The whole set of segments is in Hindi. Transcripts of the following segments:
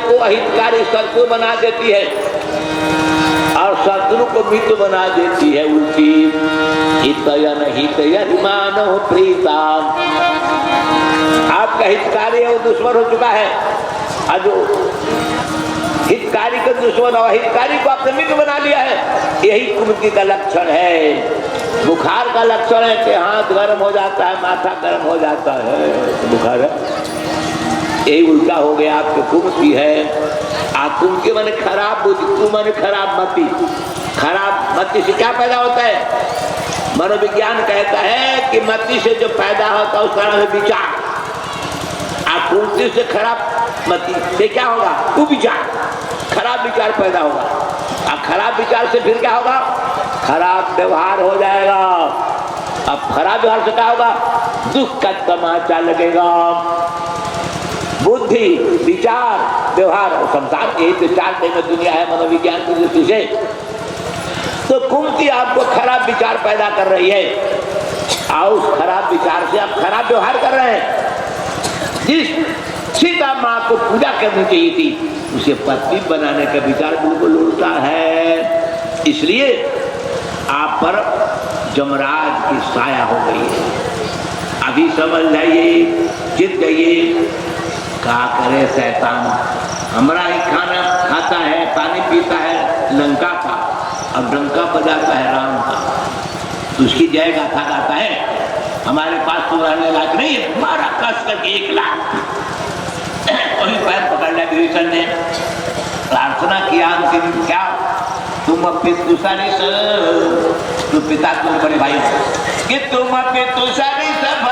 को अहितकारी शत्रु बना देती है और शत्रु को मित्र बना देती है उल्टी। हितयन हितयन मानो प्रीता, आपका हितकारी है वो दुश्मन हो चुका है, और जो हितकारी का दुश्मन और हितकारी को आपने मित्र बना लिया है, यही कुमति का लक्षण है। बुखार का लक्षण है कि हाथ गर्म हो जाता है, माथा गर्म हो जाता है, बुखार है, यही उल्टा हो गया आपके कुमति है। कुमति माने खराब बुद्धि, कु माने खराब मति। खराब मति से क्या पैदा होता है? मनोविज्ञान कहता है कि मति से जो पैदा होता है उसका नाम है विचार। कुमति से खराब मति से क्या होगा? कुविचार, खराब विचार पैदा होगा। अब खराब विचार से फिर क्या होगा? खराब व्यवहार हो जाएगा। अब खराब व्यवहार से क्या होगा? दुख का तमाचा लगेगा। बुद्धि, विचार, व्यवहार और संसार, यही तो चार तरह में दुनिया है मनोविज्ञान की दृष्टि से। तो कुमति आपको खराब विचार पैदा कर रही है और उस खराब विचार से आप खराब व्यवहार कर रहे हैं। जिस सीता माँ को पूजा करनी चाहिए थी उसे पत्नी बनाने का विचार बिल्कुल उल्टा है, इसलिए आप पर जमराज की साया हो गई है। अभी समझ जाइए, जीत जाइए। क्या करे शैतान, हमारा ही खाना खाता है, पानी पीता है लंका का, अब डंका बजाता है राम का, तो उसकी जय गाथा गाता है। हमारे पास तो रहने लायक नहीं है, हमारा कस करके 1 लाख। वही पैर पकड़ लिया विभीषण ने, प्रार्थना किया अंतिम, क्या तुम पितुसारी तू पिता तुम बड़े भाई कि तुम पितुसारी सब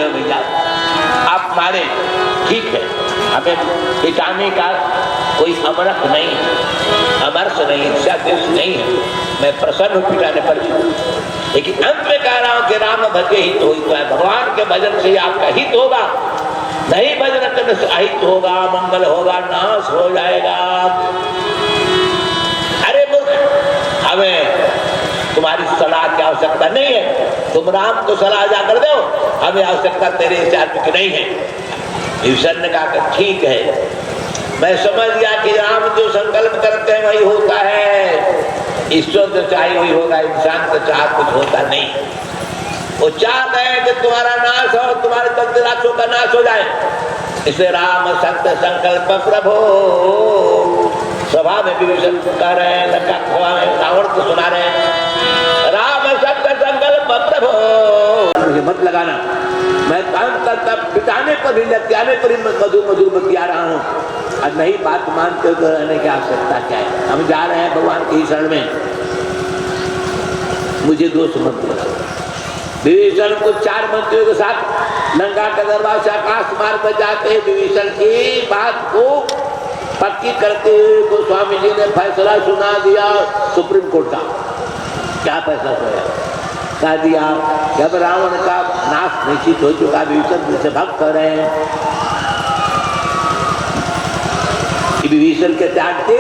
भैया आप मारे, ठीक है, हमें पिटाने का कोई अमरख नहीं है, अमरस नहीं है, सदेश नहीं है, मैं प्रसन्न हूँ पिटाने पर, लेकिन अंत में कह रहा हूँ कि राम भजे हित हो तो है। भगवान के भजन से आपका हित होगा, नहीं भजन करने से अहित होगा, मंगल होगा, नाश हो जाएगा। अरे मूर्ख, हमें तुम्हारी सलाह की आवश्यकता नहीं है, तुम राम को सलाह जाकर दो, हमें आवश्यकता तेरे इस आदमी की नहीं है। विभीषण ने कहा ठीक है, मैं समझ गया कि राम जो संकल्प करते हैं वही होता है, ईश्वर तो चाहे वही होगा, इंसान तो चाह कुछ होता नहीं। वो चाहते हैं कि तुम्हारा नाश हो, तुम्हारे तकदीरातों का नाश हो जाए, इसलिए राम सत्य संकल्प प्रभो। सभा में विभीषण कह रहे हैं, लंका सभा में रावण को सुना रहे हैं, राम सत्य संकल्प प्रभु। मुझे मत लगाना, मैं काम करता पिटाने पर भी लत्याने पर ही मधुर मधुर बतिया रहा हूँ, और नहीं बात मानते तो रहने की आवश्यकता क्या है। हम जा रहे हैं भगवान की शरण में, मुझे दोष मत लगा। विभीषण को 4 मंत्रियों के साथ लंका के दरबार से आकाश मार्ग पर जाते हैं। विभीषण की बात को पक्की करते हुए गोस्वामी जी ने फैसला सुना दिया सुप्रीम कोर्ट का। क्या फैसला सुनाया? कह दिया जब रावण का नाश निश्चित हो चुका, विभीषण से भक्त कर रहे हैं, विभीषण के त्याग से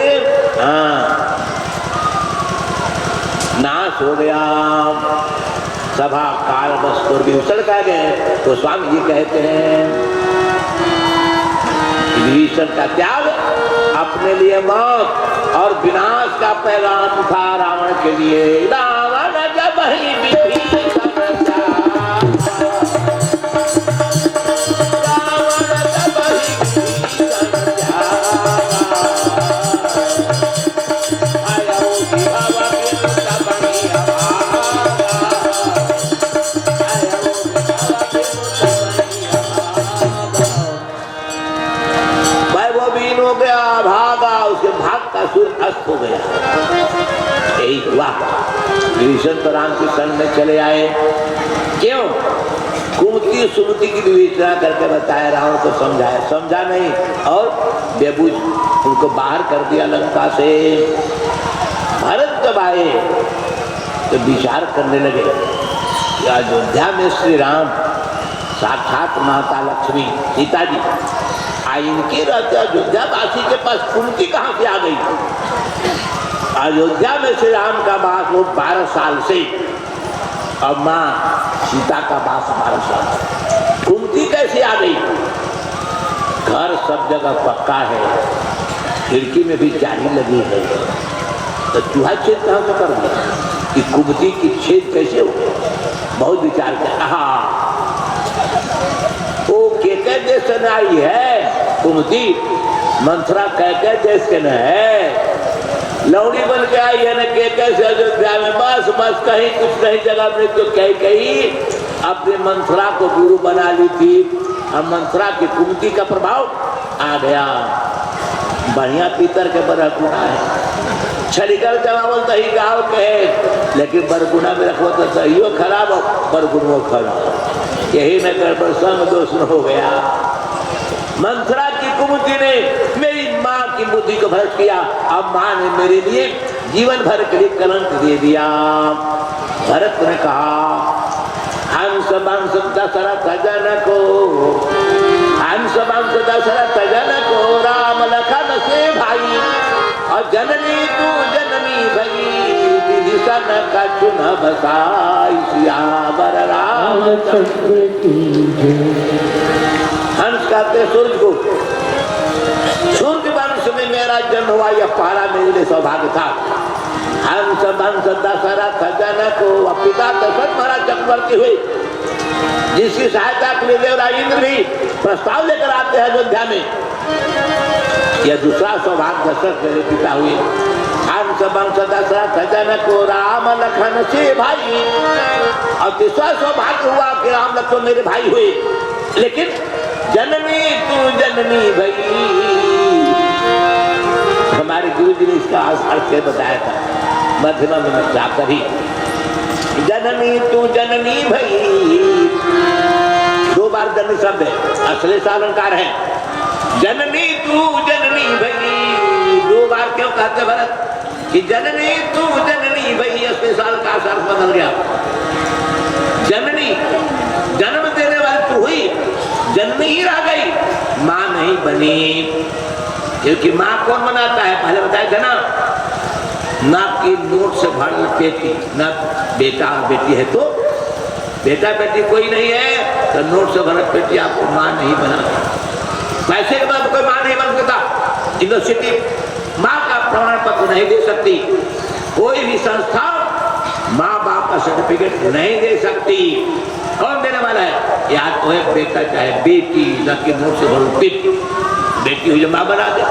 नाश हो गया। सभा काल बस विभीषण कह गए तो स्वामी जी कहते हैं विभीषण का त्याग अपने लिए मौत और विनाश का पैगाम था रावण के लिए। रावण जब ही अस्त हो गया। यही हुआ, विभीषण तो राम के शरण में चले आए। क्यों? कुमति सुमति की विवेचना करके बताया, रावण को समझाया, समझा नहीं और बेबूझ उनको बाहर कर दिया लंका से। भरत जब आए तो विचार करने लगे कि अयोध्या में श्री राम साक्षात माता लक्ष्मी सीता जी इनके रहते अयोध्यावासी के पास कुंती कहाँ से आ गई? अयोध्या में श्री राम का वास वो 12 साल से, और माँ सीता का वास 12 साल। कुंती कैसे आ गई? घर सब जगह पक्का है, खिड़की में भी जाली लगी है, तो चूहा छेद कहाँ से कर दिया कि कुंती की छेद कैसे हो? बहुत विचार किया। हाँ, वो केके देश से न आई है कुंती, मंथरा कैके देश के न है, लौड़ी बन के आई है न केके से अयोध्या में। बस बस कहीं कुछ नहीं जगह में तो कहीं अपने मंथरा को गुरु बना ली थी, और मंथरा की कुंती का प्रभाव आ गया। बढ़िया पीतर के बरगुना है, छलिकल जमावल दही गाँव के, लेकिन बरगुना में रखो तो दहियो खराब और बरगुनो खराब, यही में गड़बड़ संग दोष न हो गया। मंथरा की कुंती ने मेरी माँ की बुद्धि को भ्रष्ट किया, अब माँ ने मेरे लिए जीवन भर के लिए कलंक दे दिया। भरत ने कहा, हंस वंश दशरथ जनको, हंस वंश दशरथ जनको, राम लखन से भाई, और जननी तू जननी भई, विभीषण कछु न बसाई, सियावर रामचंद्र की जय। हंस कहते सूर्य को, सूर्य वंश में मेरा जन्म हुआ, यह पहला मेरे लिए सौभाग्य था। हंस वंश दशरथ जनको, पिता दशरथ महाराज चक्रवर्ती हुए, जिसकी सहायता के लिए देवराज इंद्र भी प्रस्ताव लेकर आते हैं अयोध्या में। यह दूसरा सौभाग्य दशरथ मेरे पिता हुए। हंस वंश दशरथ जनको, राम लखन से भाई, और तीसरा सौभाग्य हुआ कि राम लखन मेरे भाई हुए। लेकिन जननी तू जननी भई, हमारे गुरु जी ने इसका अर्थ बताया था मध्यमा में जाकर ही, जननी तू जननी भई, 2 बार जननी शब्द है, असली अलंकार है। जननी तू जननी भई, 2 बार क्यों कहते भरत कि जननी तू जननी भई? असली साल का अर्थ बदल गया। जननी जन्म देने वाली तू हुई, जननी ही रह गई, माँ नहीं बनी। क्योंकि माँ कौन बनाता है? पहले बताया था ना, नाक की नोट से भर पेटी, ना बेटा बेटी है तो बेटा बेटी कोई नहीं है तो नोट से भर पेटी आपको माँ नहीं बनाती। पैसे के बाद कोई माँ नहीं बन सकता। यूनिवर्सिटी माँ का प्रमाण पत्र नहीं दे सकती, कोई भी संस्था माँ बाप का सर्टिफिकेट नहीं दे सकती। कौन देने वाला है? या तो है बेटा चाहे बेटी, न कि नोट से भरो पेटी। बेटी हुई माँ बना दे,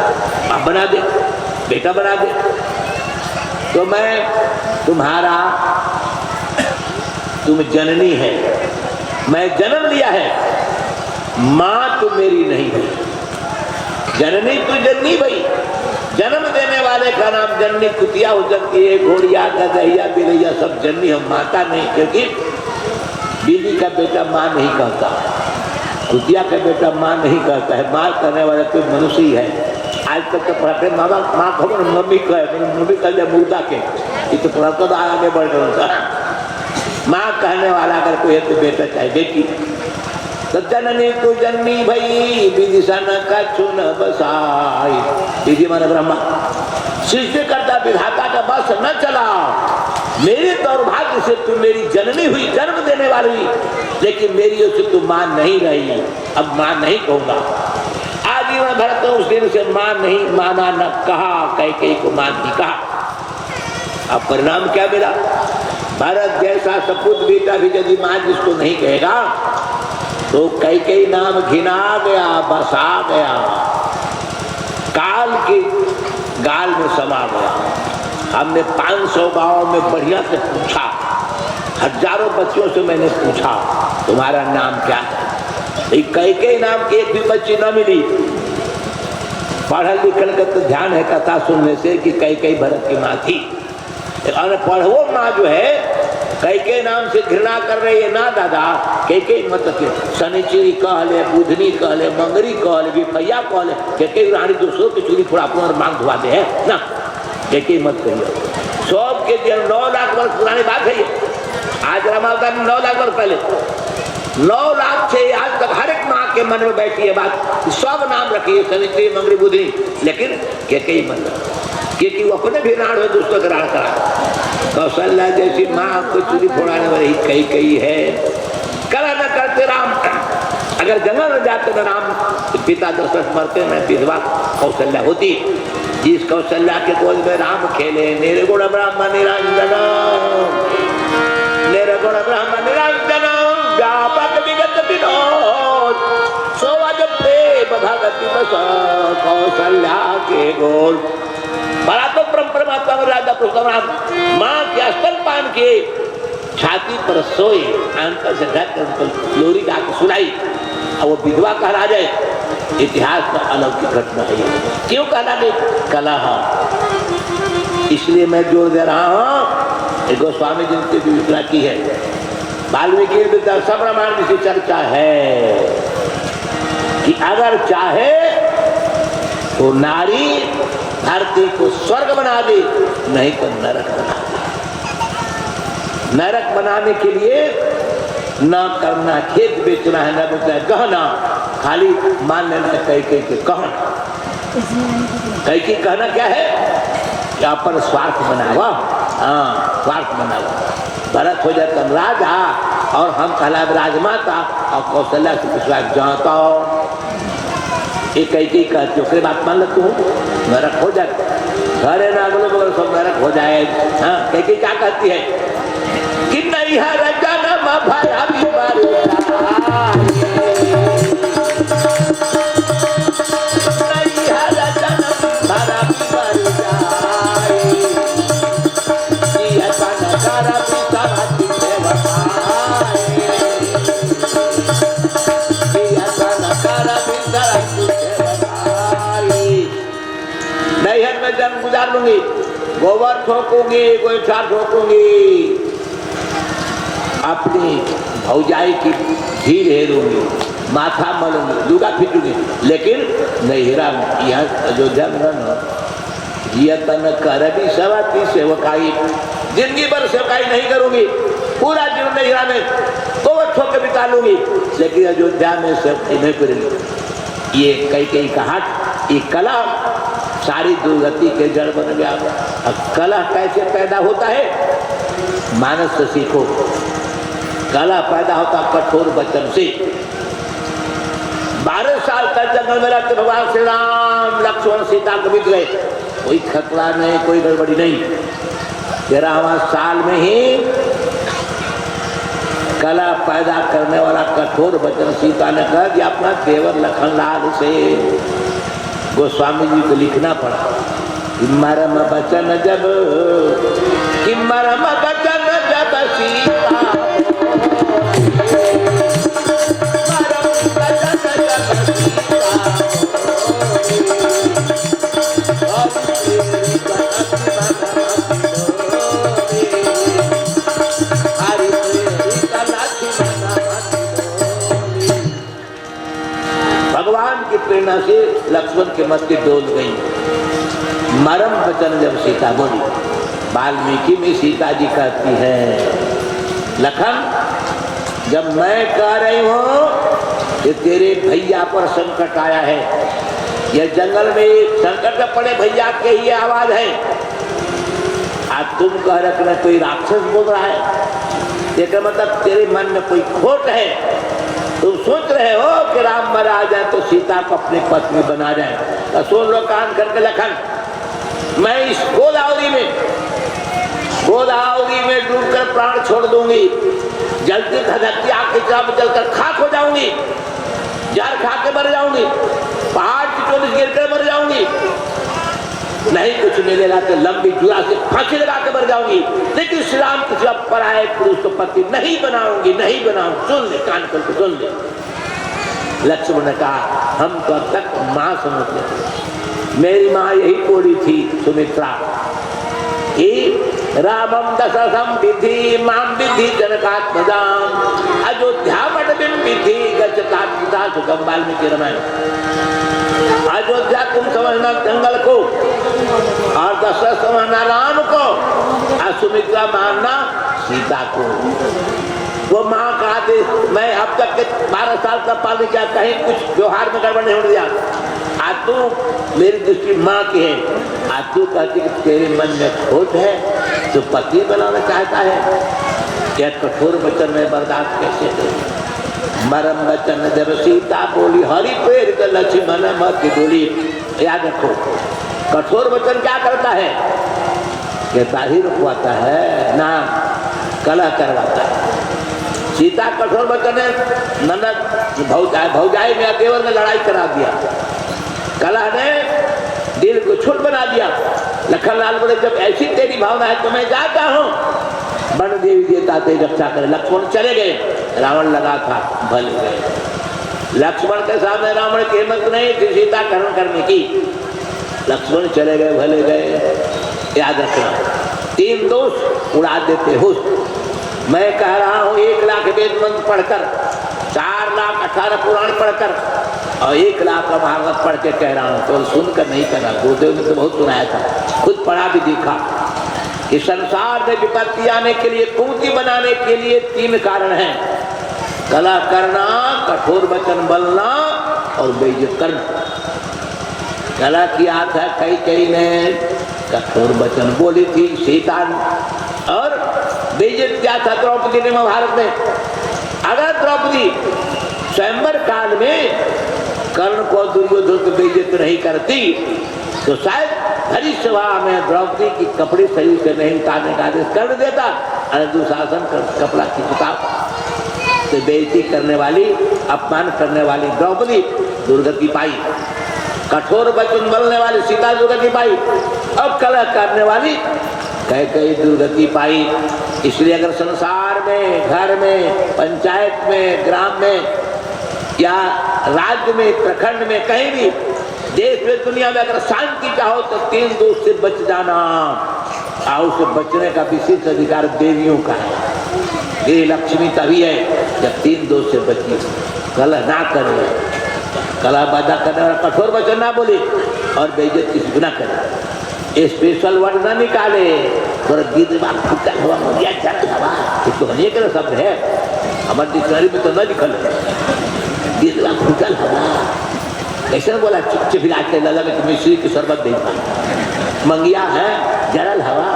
बाप बना दे, बेटा बना दे। तो मैं तुम्हारा, तुम जननी है, मैं जन्म लिया है, माँ तो मेरी नहीं है। जननी तू जननी भई, जन्म देने वाले का नाम जननी कुतिया हो सकती है, घोड़िया गदहिया बिलैया सब जननी, हम माता नहीं। क्योंकि बिल्ली का बेटा माँ नहीं कहता, कुतिया का बेटा माँ नहीं कहता है, माँ करने वाला कोई मनुष्य ही है। आज तक तो पढ़ाते मामा माँ खबर मम्मी कहे, मम्मी कह दिया मुर्दा के, ये तो पढ़ाता तो आगे बढ़ रहा था। माँ कहने वाला अगर कोई है तो बेटा चाहे बेटी। तो जननी तू जननी भई, विभीषण कछु न बसाई, विधि मन ब्रह्मा, सृष्टि करता विधाता का बस न चला। मेरे दुर्भाग्य से तू मेरी जननी हुई, जन्म देने वाली, लेकिन मेरी ओर से तू माँ नहीं रही। अब माँ नहीं कहूंगा। आजीवन भरत उस दिन से माँ नहीं माना, न कहा, कैकेयी को माँ नहीं कहा। अब परिणाम क्या मिला? भरत जैसा सपूत बेटा भी यदि माँ जिसको नहीं कहेगा तो कैकेयी नाम घिना गया, बसा गया, काल के गाल में समा गया। हमने 500 गांवों में बढ़िया से पूछा, हजारों बच्चों से मैंने पूछा तुम्हारा नाम क्या है? कैकेयी नाम की एक भी बच्ची न मिली। पढ़ल लिखल का तो ध्यान है कथा सुनने से कि कैकेयी भरत की माँ थी। और पढ़वो माँ जो है कैकेयी नाम से घृणा कर रही है ना दादा। कैकेयी मतलब शनिचरी कहले, बुधनी कहले, मंगरी कहले, विफैया कहले, कैकेयी रानी दूसरों की चूड़ी फोड़ा अपना मांग धुआ दे है ना। कैकेयी मत कहिए, सब के 9 लाख वर्ष पुरानी बात है ये। आज रामावतार 9 लाख वर्ष पहले 9 लाख से आज तक हर एक माँ के मन में बैठी है बात, सब नाम रखिए सवित्री मंगरी बुधनी, लेकिन कैकेयी मन क्योंकि वो अपने भी राण में दूसरों का राण करा। कौशल्या जैसी माँ को चूड़ी फोड़ाने वाली कैकेयी है। करा न करते राम, अगर जंगल में जाते न राम पिता दशरथ मरते न विधवा कौशल्या होती। जिस कौशल्या के गोद में राम खेले, निर्गुण ब्रह्म निरंजन, निर्गुण ब्रह्म निरंजन, व्यापक विगत विनोद, सोवज प्रेम भगति बस कौशल्या के गोद। बड़ा तो परमात्मा में राजा पुरुषोत्तम माँ के स्तनपान के छाती पर सोए, आंखों से ढक लोरी गा के सुनाई, और वो विधवा कहला जाए, इतिहास का अलौकिक घटना है। क्यों कहला गई? कलह। इसलिए मैं जोर दे रहा हूँ, गोस्वामी जी ने विवेचना की है, वाल्मीकि सब रामायण की चर्चा है कि अगर चाहे तो नारी धरती को स्वर्ग बना दे, नहीं तो नरक बना दे। नरक बनाने के लिए न करना खेत बेचना है, न बेचना है गहना, खाली मान लेना है कैकेयी के कहना। कैकेयी कहना क्या है कि अपन स्वार्थ बनावा, हाँ स्वार्थ बनावा। भरत हो जाता राजा और हम कहला राजमाता, और कौशल्या से पिछला जाता एक कैकेयी कहती है, बात मान लेते हो नरक हो जाए, घरे ना बोलो मगर सब नरक हो जाए। हाँ कैकेयी क्या कहती है कि नहीं है रजनम भया बीमारी, नहीं है रजनम भया बीमारी, ये तन कर बिसरती सेवकाई, ये तन कर बिसरती सेवकाई। नैहर में जन्म गुजार लूंगी, गोबर ठोकूंगी, गोईठा ठोकूंगी, अपनी भौजाई की धीर हेरूंगी, माथा मलूंगी, लुगा फिटूंगी, लेकिन नैहरा में यहाँ अयोध्या में रहना, ये तन कर भी सवाती सेवकाई, जिंदगी भर सेवकाई नहीं करूंगी, पूरा जीवन नैहरा में गोबर ठोक के बिता लूंगी, लेकिन अयोध्या में सेवकाई नहीं करेंगी। ये कैकेयी का हट, ये कला सारी दुर्गति के जड़ बन गया। अब कला कैसे पैदा होता है? मानस से सीखो। कला पैदा होता कठोर वचन से। 12 साल तक जंगल में रहते भगवान श्री राम लक्ष्मण सीता को बीत गए, कोई खतरा नहीं, कोई गड़बड़ी नहीं। 13वां साल में ही कला पैदा करने वाला कठोर वचन सीता ने कह दिया अपना देवर लखनलाल से। गोस्वामी जी को लिखना पड़ा कि मरम बचन जब, कि मरम बचन जब सीता, मरम बचन जब सीता, भगवान की प्रेरणा से लक्ष्मण के मस्ती डोल गई। मरम वचन जब सीता बोली, वाल्मीकि में सीता जी कहती है, लखन जब मैं कह रही हूँ कि तेरे भैया पर संकट आया है, यह जंगल में संकट में पड़े भैया के ही आवाज है, आज तुम कह रहे ना कोई राक्षस बोल रहा है, देखो मतलब तेरे मन में कोई खोट है, तुम सोच रहे हो कि राम मरा जाए तो सीता को अपनी पत्नी बना जाए। तो सुन लो कान करके लखन, मैं इस गोदावरी में डूबकर प्राण छोड़ दूंगी, जलती धधकती आग की चाप जलकर खाक हो जाऊंगी, जहर खा के मर जाऊंगी, पहाड़ की चोटी गिर कर मर जाऊंगी, नहीं कुछ मिलेगा तो लंबी जुआ से फांसी लगा के मर जाऊंगी, लेकिन श्री राम किसी पराये पुरुष को पति नहीं बनाऊंगी, नहीं बनाऊंगी। सुन ले कान करके सुन ले। लक्ष्मण ने कहा हम तो अब तक माँ समझते थे, मेरी माँ यही बोली थी सुमित्रा, रामम दशरथम विधि माम विधि जनकात्मजाम अयोध्या मठबिम विधि गच्छता सुगम। वाल्मीकि रामायण। अयोध्या तुम समझना जंगल को, और दशरथ समझना राम को, और सुमित्रा मानना सीता को। वो माँ का आदेश, मैं अब तक के 12 साल का पालन किया, कहीं कुछ व्यवहार में गड़बड़ नहीं होने दिया। आज तू मेरी दृष्टि माँ की है, आज तू कहती कि तेरे मन में खोट है, तो पति बनाना चाहता है, यह कठोर वचन में बर्दाश्त कैसे करूं? मरम वचन जब सीता बोली, हरि पेड़ लक्ष्मण मत बोली। याद रखो, कठोर वचन क्या करता है? ये दाढ़ी रुकवाता है ना, कलह करवाता है। सीता कठोर वचन है, ननद भौजाई में देवर ने लड़ाई करा दिया, कलह ने दिल को छुट बना दिया। लखनलाल बोले, जब ऐसी तेरी भावना है तो मैं जाता हूँ, वन देवी देवता तेरी रक्षा करे। लक्ष्मण चले गए, रावण लगा था, भले गए। लक्ष्मण के सामने रावण की हिम्मत नहीं थी सीता का हरण करने की। लक्ष्मण चले गए, भले गए। याद रखना, 3 दोष उड़ा देते हो। मैं कह रहा हूँ 1 लाख वेद मंत्र पढ़कर, 4,18,000 पुराण पढ़कर और 1 लाख का महाभारत पढ़ के कह रहा हूँ, तो सुनकर नहीं कर रहा। गुरुदेव ने तो बहुत सुनाया था, खुद पढ़ा भी देखा कि संसार में विपत्ति आने के लिए, कुंती बनाने के लिए 3 कारण हैं: कलह करना, कठोर वचन बोलना और बेइज्जत करना। कलह किया था कई ने, कठोर वचन बोली थी सीता, और बेइज्जत किया था द्रौपदी ने महाभारत में। अगर द्रौपदी स्वयंवर काल में कर्ण को, दुर्योधन को बेइज्जत नहीं करती तो शायद हरी सभा में द्रौपदी की कपड़े शरीर से नहीं उतारने का आदेश कर देता, और दुशासन कपड़ा खींचता। तो बेइज्जती करने वाली, अपमान करने वाली द्रौपदी दुर्गति पाई, कठोर वचन बोलने वाली सीता दुर्गति पाई, अब कलह करने वाली कई दुर्गति पाई। इसलिए अगर संसार में, घर में, पंचायत में, ग्राम में या राज्य में, प्रखंड में, कहीं भी, देश में, दुनिया में अगर शांति चाहो तो 3 दोष से बच जाना। और उससे बचने का विशेष अधिकार देवियों का है। ये लक्ष्मी तभी है जब 3 दोष से बची। कलह ना करे, कलह बाधा करने वाला कठोर वचन ना बोले, और बेइज्जत किसी को ना करे। स्पेशल वर्ड ना निकाले, और गीत बात फुटल हुआ मुझे चल हवा, तो हने के शब्द है, हमारे डिक्शनरी में तो न लिखल है। गीत बात फुटल हवा कैसे बोला? चिप इलाज के लला में मिश्री की शरबत दे मंगिया है, जरल हवा,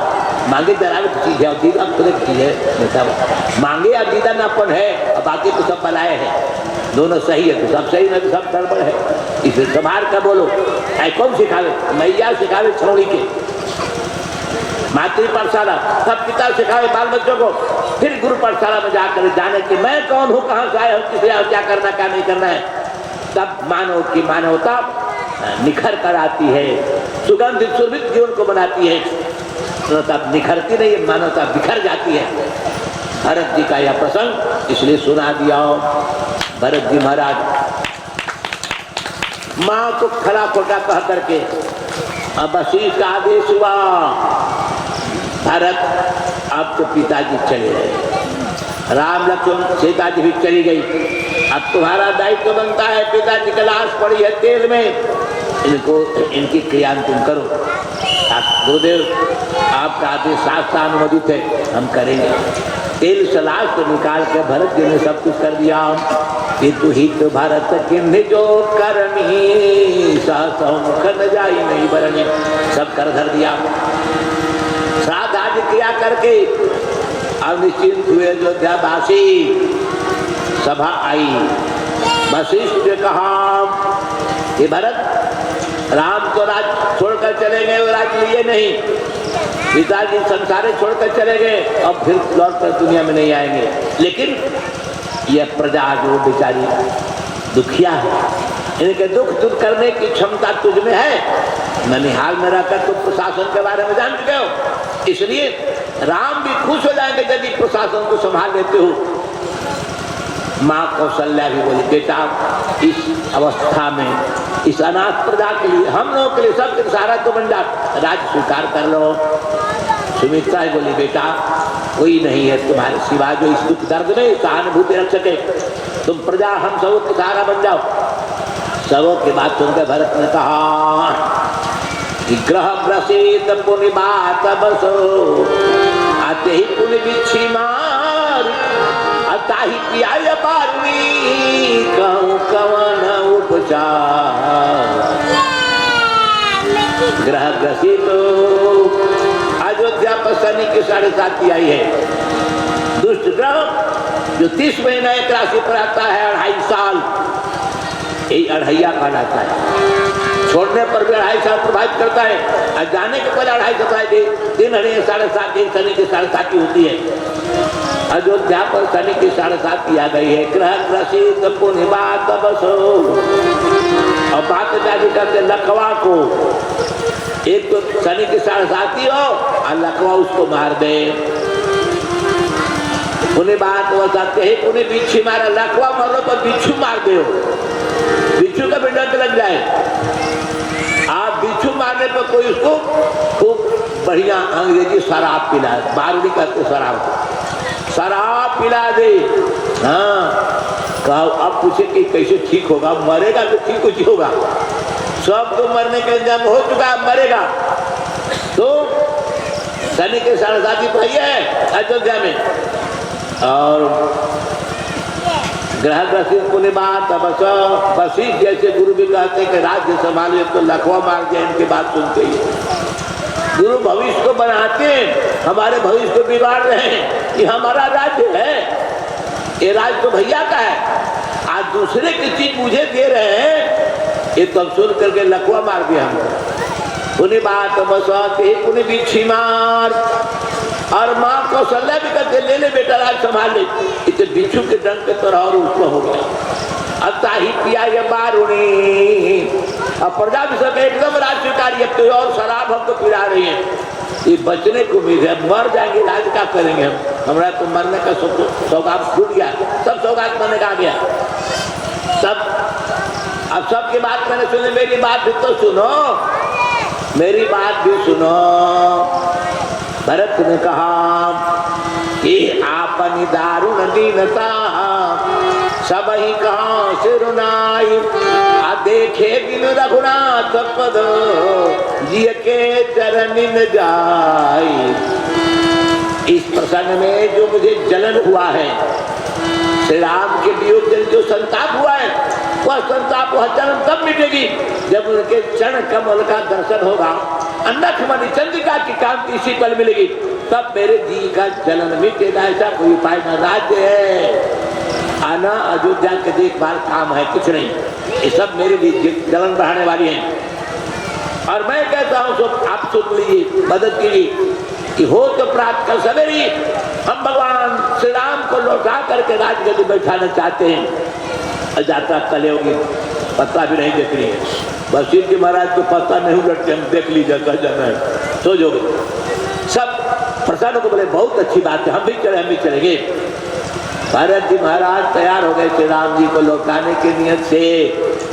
मांगे जरा की चीज है और दीदा खुद की चीज है। मांगे और दीदा नापन है, और बाकी तो सब बनाए हैं, दोनों सही है तो सब सही, नहीं तो सब गड़बड़ है। इसे संभाल कर बोलो। कौन सिखावे? मैया सिखावे छौड़ी के, मातृ पाठशाला, सब पिता सिखावे बाल बच्चों को, फिर गुरु पाठशाला में जाकर जाने की मैं कौन हूँ, कहाँ से आया हूँ, किसे आया, क्या करना क्या नहीं करना है। तब मानव की मानवता निखर कर आती है, सुगंधित सुरभित जीवन को बनाती है। तो तब निखरती नहीं, मानवता बिखर जाती है। भरत जी का यह प्रसंग इसलिए सुना दिया। भरत जी महाराज माँ को खड़ा खोटा कह करके, अब वशिष्ठ का आदेश हुआ, भरत अब तो पिताजी चले गए, राम लक्ष्मण सीता जी भी चली गई, अब तुम्हारा दायित्व बनता है, पिताजी की लाश पड़ी है तेल में, इनको इनकी क्रियान्वयन करो। गुरुदेव आपका आदेश शास्त्र अनुमोदित है, हम करेंगे। तेल से लाश को निकाल के भरत जी ने सब कुछ कर दिया। हितु हित भरत किन्ह जो करनी, सहसमुख न जाई नहीं बरनी, सब कर धर दिया। श्राद्ध आदि क्रिया करके अब निश्चिंत हुए अयोध्यावासी। सभा आई, वशिष्ठ ने कहा कि भरत, राम तो राज छोड़कर चले गए, वो राज लिए नहीं, पिताजी संसारे छोड़कर चले गए, अब फिर लौट कर दुनिया में नहीं आएंगे। लेकिन यह प्रजा जो बेचारी दुखिया है, इनके दुख दूर करने की क्षमता तुझ में है। ननिहाल में रहकर तुम प्रशासन के बारे में जान चुके हो, इसलिए राम भी खुश हो जाएंगे यदि प्रशासन को संभाल लेते हो। माँ कौशल्या भी बोली, बेटा इस अवस्था में, इस अनाथ प्रजा के लिए, हम लोगों के लिए, सबके सहारा तो बन जा, राज स्वीकार कर लो। सुमित्रा ही बोली, बेटा कोई नहीं है तुम्हारे सिवा जो इस दुख दर्द में सहानुभूति रख सके, तुम प्रजा हम सबों के सहारा बन जाओ। सबों की बात सुनकर भरत ने कहा कि ग्रह प्रसिद्ध पुण्य बात बसो, आते ही पुण्य बिच्छी मार, ताही पिया बारुणी कहूँ कवन उपचार। ग्रह ग्रसित अयोध्या पर शनि की 7.5 आई है। दुष्ट ग्रह जो 30 महीना एक राशि पर आता है 2.5 साल, यही अढ़ैया कहलाता है। छोड़ने पर भी 2.5 साल प्रभावित करता है और जाने के पहले 2.5 दिन 7.5 दिन शनि की 7.5 होती है। अयोध्या पर शनि की 7.5 की आ गई है। ग्रह ग्रसित पुण्य बात बसो। और बात जारी करते लखवा को, एक तो शनि की 7.5 हो और लखवा उसको मार दे। पुण्य बात बसाते ही पुण्य बिच्छू मारा, लखवा मारो पर बिच्छू मार दे, बिच्छू का भी डंक लग जाए। आप बिच्छू मारने पर कोई उसको खूब बढ़िया अंग्रेजी शराब पिला, बारूदी कहते शराब पिला दे। हाँ कहा, अब पूछे कि कैसे ठीक होगा? मरेगा तो ठीक कुछ होगा, सब तो मरने का इंतजाम हो चुका, मरेगा। तो शनि के 7.5 भाई है अयोध्या में। और ग्रह ग्रसित पुण्य बात वशिष्ठ जैसे गुरु भी कहते हैं कि राज्य संभाले तो लखवा मार दिया। इनकी बात सुनते ही गुरु भविष्य को बनाते हैं, हमारे भविष्य को बिगाड़ रहे हैं कि हमारा राज्य है, ये राज्य तो भैया का है, आज दूसरे की चीज मुझे दे रहे हैं। ये तब सुन करके लखवा मार दिया हमको। पुण्य बात बसते पुण्य बिच्छी मार। और माँ कौशल्या भी कहते ले ले बेटा राज संभाल ले, इतने बिच्छू के डंक के तरह और उसको हो गया। अब ताही पिया ये बारूणी। अब प्रजा भी सब एकदम राज स्वीकारी, अब तो और शराब हमको पिला रही है, ये बचने को उम्मीद है, मर जाएंगे राज क्या करेंगे हम? हमारा तो मरने का सौगात छूट गया, सब सौगात मरने का आ गया सब। अब सबकी बात मैंने सुनी, मेरी बात भी तो सुनो, मेरी बात भी सुनो। भरत ने कहा कि आपनी दारुण दीनता सब ही कहा सिरुनाई। आ देखे बिन रघुनाथ पद जिय के चरणिन जाई। इस प्रसंग में जो मुझे जलन हुआ है, श्री राम के वियोग जन जो संताप हुआ है, वह संताप वह जलन तब मिटेगी जब उनके चरण कमल का दर्शन होगा। अन्नखमणि चंद्रिका की कांति इसी पल मिलेगी, तब मेरे जी का जलन मिटेगा। ऐसा कोई उपाय न राज्य है आना अयोध्या के देखभाल काम है, कुछ नहीं, ये सब मेरे लिए जलन बढ़ाने वाली है। और मैं कहता हूँ सब आप सुन लीजिए, मदद कीजिए कि हो तो प्राप्त कर सवेरी हम भगवान श्री राम को लौटा करके राजगद्दी बैठाना चाहते हैं। यात्रा कल होगी, पता भी नहीं देख रही है। वशिष्ठ जी महाराज को पता नहीं उलटते, हम देख लीजिए कल जाना है, सो जोगे सब प्रसन्न को बोले बहुत अच्छी बात है, हम भी चलेंगे। भरत जी महाराज तैयार हो गए श्री राम जी को लौटाने के नियत से,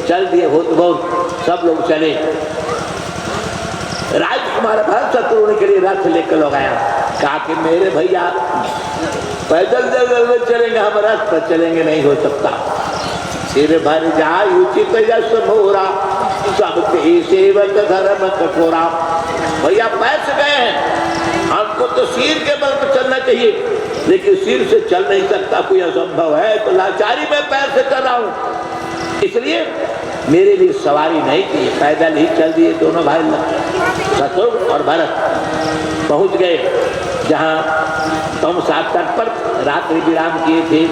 चल दिए हो तो बहुत, सब लोग चले। राजकुमार भरत शत्रुघ्न के लिए रथ लेकर लोग आया, कहा कि मेरे भैया पैदल जल चलेंगे, हम रथ पर चलेंगे, नहीं हो सकता। सिर भर जाय उचित यश मोरा सबके सेवक धर्म कठोरा। भैया पैसे गए हैं, हमको तो सिर के बल पर चलना चाहिए, लेकिन सिर से चल नहीं सकता, कोई असंभव है, तो लाचारी में पैर से कर रहा हूँ, इसलिए मेरे लिए सवारी नहीं की, पैदल ही चल दिए दोनों भाई शत्रुघ्न और भरत। पहुँच गए जहाँ तमसा तट पर रात्रि विराम किए थे,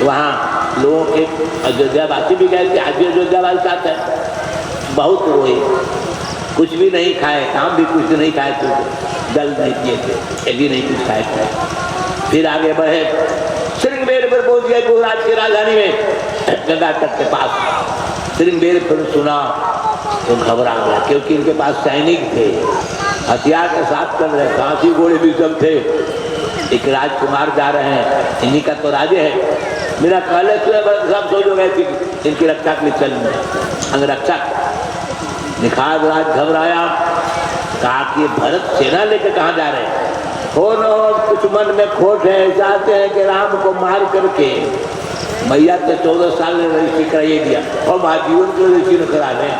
वहाँ लोगों के अयोध्यावासी भी गए थे, आज भी अयोध्यावासी साथ है। बहुत रोए, कुछ भी नहीं खाए, काम भी कुछ नहीं खाए थे, जल नहीं पिए थे, ये भी नहीं कुछ खाए थे। फिर आगे बढ़े, श्रृंगबेर पर पहुंच गए गुजरात की राजधानी में, गंगा तट के पास। श्रृंगबेर पर सुना तो घबरा गया, क्योंकि इनके पास सैनिक थे, हथियार के साथ कर रहे, कांसी घोड़े भी सब थे। एक राजकुमार जा रहे हैं, इन्हीं का तो राजे है, मेरा कहले सब सोच हो गए थी इनकी रक्षा के लिए चल अंगरक्षक। निखार राज घबराया, कहा कि भरत सेना लेकर कहाँ जा रहे हैं? हो न हो कुछ मन में खोट है, चाहते हैं कि राम को मार करके मैया के 14 साल में रजिस्ट्री कराइए दिया और महाजीवन को रजिस्ट्री करा लें,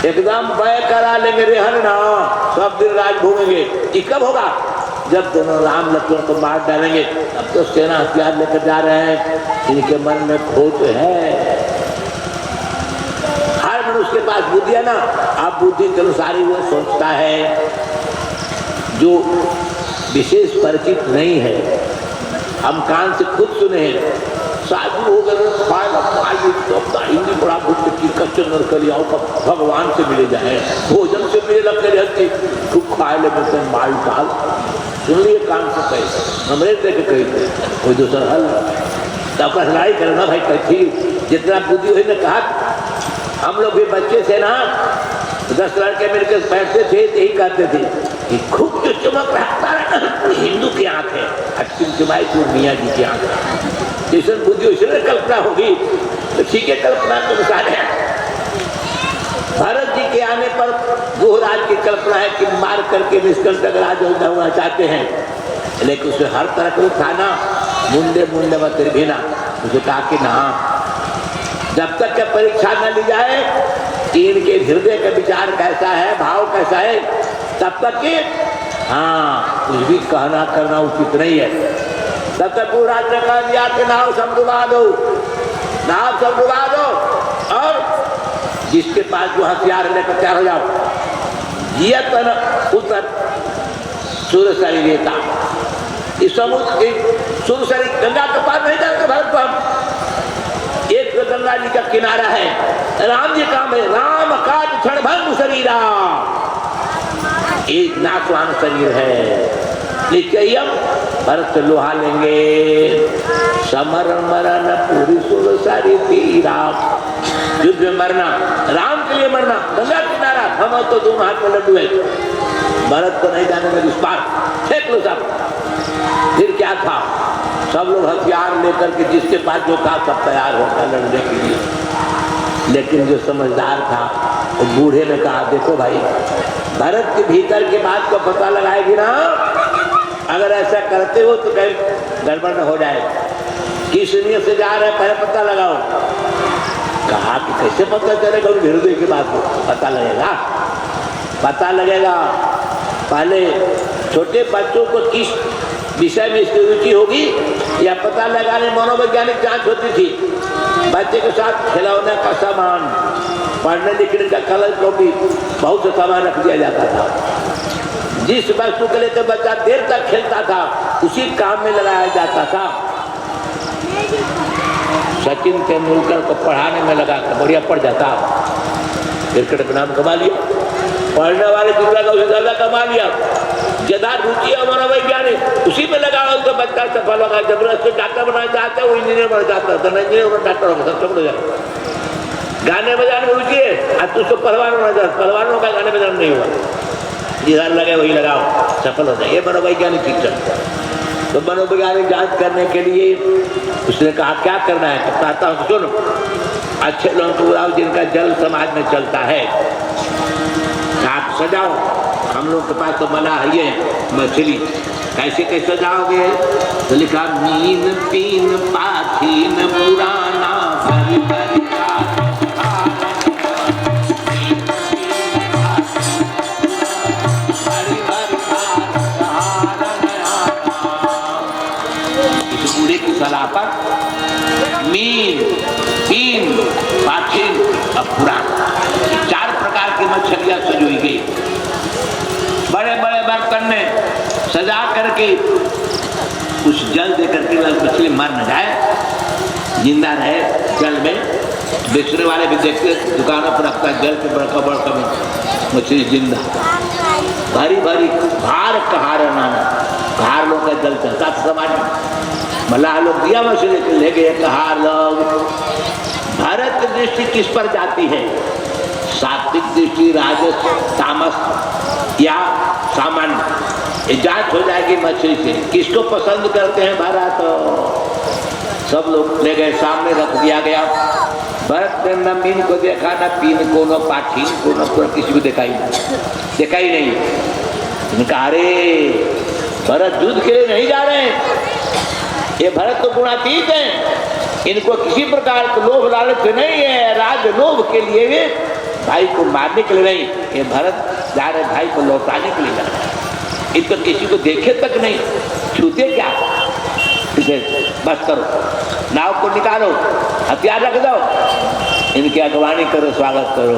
एकदम व्यय करा लेंगे, रेहन ना सब दिन राज घूमेंगे। ये कब होगा? जब दोनों राम लक्ष्मण को मार डालेंगे अब तो सेना हथियार लेकर जा रहे हैं, इनके मन में खोट है। हर मनुष्य के पास बुद्धि है ना, आप बुद्धि के अनुसार ही वो सोचता है। जो विशेष परिचित नहीं है, हम कान से खुद सुने हैं, साधु हो गए हिंदी बड़ा बुद्ध की कच्चन कलियाओं का भगवान से मिले जाए, भोजन से मिले लगते तू खाए ले बर्तन माल टाल, सुन लिए कान से कहे हमरे देख कही कोई दूसरा हल तब लड़ाई करना भाई कैसी जितना बुद्धि हुई ने कहा। हम लोग भी बच्चे थे ना, 10 लड़के मिलकर बैठते थे यही कहते थे कि खूब जो चमक रहा हिंदू की आंख है, चमचमाई तो मियाँ जी की आंख है। जैसे बुद्धि वैसे कल्पना होगी तो ठीक है, कल्पना के अनुसार है। भरत जी के आने पर गोहराज की कल्पना है कि मार करके निष्कंटक राज होना चाहते हैं, लेकिन उसमें हर तरह का था ना, मुंडे मुंडे व त्रिभिना, उसे कहा कि ना जब तक के परीक्षा न ली जाए कि इनके हृदय का विचार कैसा है, भाव कैसा है, तब तक कि हाँ कुछ भी कहना करना उचित नहीं है। तब तक गोहराज ने कह दिया कि नाव सब डुबा दो, नाव सब डुबा दो और जिसके पास जो हथियार लेकर तैयार हो जाओ। ये तन उत्तर सूर्यसरी रेता, इस समुद्र सूर्यसरी गंगा के पास नहीं जाते भारत पर, एक तो गंगा जी का किनारा है, राम जी काम है, राम काज क्षणभंग शरीरा, एक नाशवान शरीर है। निश्चय भरत से लोहा लेंगे, समर मरण पूरी सूर्यसरी तीरा, युद्ध में मरना, राम के लिए मरना, गंगा किनारा, हम तो दोनों हाथ में लड्डू है, भरत को नहीं जाने में इस पार फेंक लो सब। फिर क्या था, सब लोग हथियार लेकर के जिसके पास जो था सब तैयार होता लड़ने के लिए। लेकिन जो समझदार था वो बूढ़े ने कहा देखो भाई, भरत के भीतर की बात को पता लगाएगी ना, अगर ऐसा करते हो तो कहीं गड़बड़ न हो जाए, किस नियत से जा रहे पहले पता लगाओ। कहा कि कैसे पता चलेगा, हृदय की बात पता लगेगा, पता लगेगा। पहले छोटे बच्चों को किस विषय में इसकी रुचि होगी या पता लगाने मनोवैज्ञानिक जांच होती थी। बच्चे के साथ खिलौने का सामान, पढ़ने लिखने का कलर कॉपी, बहुत सा सामान रख दिया जाता था। जिस वस्तु के लिए बच्चा देर तक खेलता था उसी काम में लगाया जाता था। सचिन तेंदुलकर को पढ़ाने में लगा कर बढ़िया पढ़ जाता, क्रिकेट का नाम कमा लिया, पढ़ने वाले दुनिया का उसे ज्यादा कमा लिया। ज्यादा रुचि हमारा वैज्ञानिक उसी में लगा तो बच्चा सफल होगा। जब से डॉक्टर बनाना चाहता है वो इंजीनियर बन जाता है, तो इंजीनियर बन डॉक्टर होगा, सब समझ जाए। गाने बजाने में रुचि है, आज तो उसको पहलवान होना चाहता, पहलवान होगा, गाने बजाने नहीं हुआ, जिधर लगे वही लगाओ सफल हो जाए, ये मनोवैज्ञानिक शिक्षण। तो मनोवैज्ञानिक जांच करने के लिए उसने कहा क्या करना है, तो कहता हूँ सुन, अच्छे लोगों को बुलाओ जिनका जल समाज में चलता है, आप सजाओ। हम लोग के पास तो बना है ये मछली, कैसे कैसे सजाओगे, तो लिखा मीन पीन पाथीन पुराना भरी भरी सलाह पर मीन पीन पाथीन और पुराना 4 प्रकार की मछलियां सजोई गई। बड़े बड़े बर्तन में सजा करके कुछ जल दे करके मछली मर न जाए, जिंदा रहे जल में। बेचने वाले भी देखते दुकानों पर रखता है जल के बड़का बड़का मछली जिंदा, भारी भारी भार कहार नाना, कहार लोग का जल चलता था समाज में। मल्लाह लोग दिया मछली ले गए कहार लोग। भारत की दृष्टि किस पर जाती है, सात्विक दृष्टि, राजस, तामस या सामान्य, जांच हो जाएगी मछली से। किसको पसंद करते हैं भारत, तो सब लोग ले गए, सामने रख दिया गया। भरत ने न मीन को देखा, न पीन को, न पाठीन को, न पूरा किसी को देखा ही नहीं। कहा अरे भरत युद्ध के लिए नहीं जा रहे हैं, ये भरत तो गुणातीत हैं, इनको किसी प्रकार का लोभ लालच नहीं है, राज लोभ के लिए भी भाई को मारने के लिए नहीं, ये भरत जा रहे भाई को लौटाने के लिए जा रहे। इनको किसी को देखे तक नहीं, छूते क्या? बस करो, नाव को निकालो, हथियार रख दो, इनकी अगवानी करो, स्वागत करो।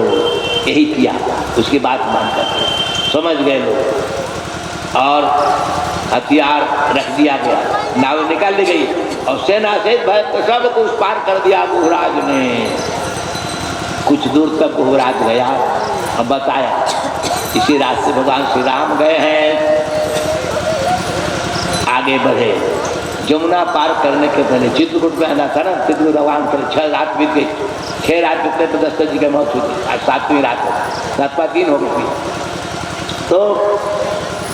यही किया, उसकी बात मानकर समझ गए लोग और हथियार रख दिया गया, नाव निकाल दी गई और सेना से सब कुछ पार कर दिया गुहराज ने। कुछ दूर तक गुहराज गया और बताया इसी रास्ते भगवान श्री राम गए हैं। आगे बढ़े, जमुना पार करने के पहले चित्रकूट में आना था ना, चित्रकूट भगवान कर 6 रात बीत गई। 6 रात बीतने पर दशरथ जी की मौत हुई, आज 7वीं रात है, 7वां दिन हो गई। तो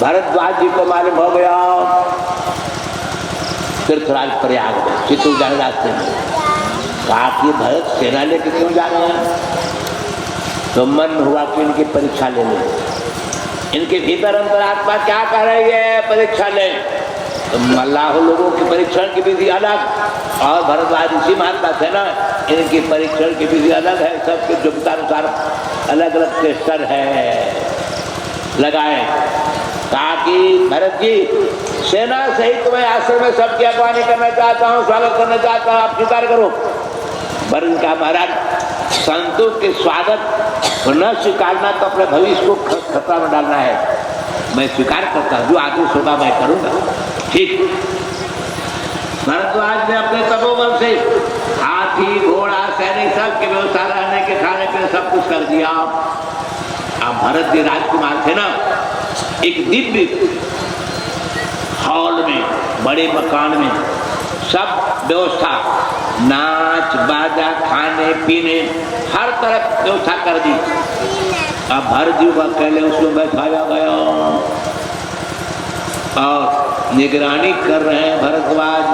भरद्वाज जी को मालूम हो गया, तीर्थराज प्रयाग में चित्रकूट जाने रास्ते में कहा कि भरत सेना लेके क्यों जा रहे हैं? तो मन हुआ कि इनकी परीक्षा ले लें, इनके भीतर अंतरात्मा क्या कर रही है, परीक्षा लें। तो मल्लाह लोगों की परीक्षण की विधि अलग और भरद्वाज ऋषि महात्मा थे ना, इनकी परीक्षण की विधि अलग है, सबके योग्यता अनुसार अलग अलग टेस्टर है लगाए। कहा कि भरत जी सेना सहित मैं आश्रम में सबकी अगवानी करना चाहता हूँ, स्वागत करना चाहता हूँ, आप स्वीकार करो। वरुण का महाराज संतों के स्वागत न स्वीकारना तो अपने भविष्य को खतरा में डालना है। मैं स्वीकार करता हूँ, जो आदेश होगा मैं करूँगा। ठीक, भरद्वाज ने अपने तपोबल से हाथी घोड़ा सैनिक सब की व्यवस्था, रहने के खाने पीने सब कुछ कर दिया। अब भरत जी राजकुमार थे ना, एक दिव्य हॉल में, बड़े मकान में सब व्यवस्था, नाच बाजा खाने पीने हर तरफ व्यवस्था कर दी। अब भरत जी को अकेले उसमें बैठाया गया और निगरानी कर रहे हैं भरद्वाज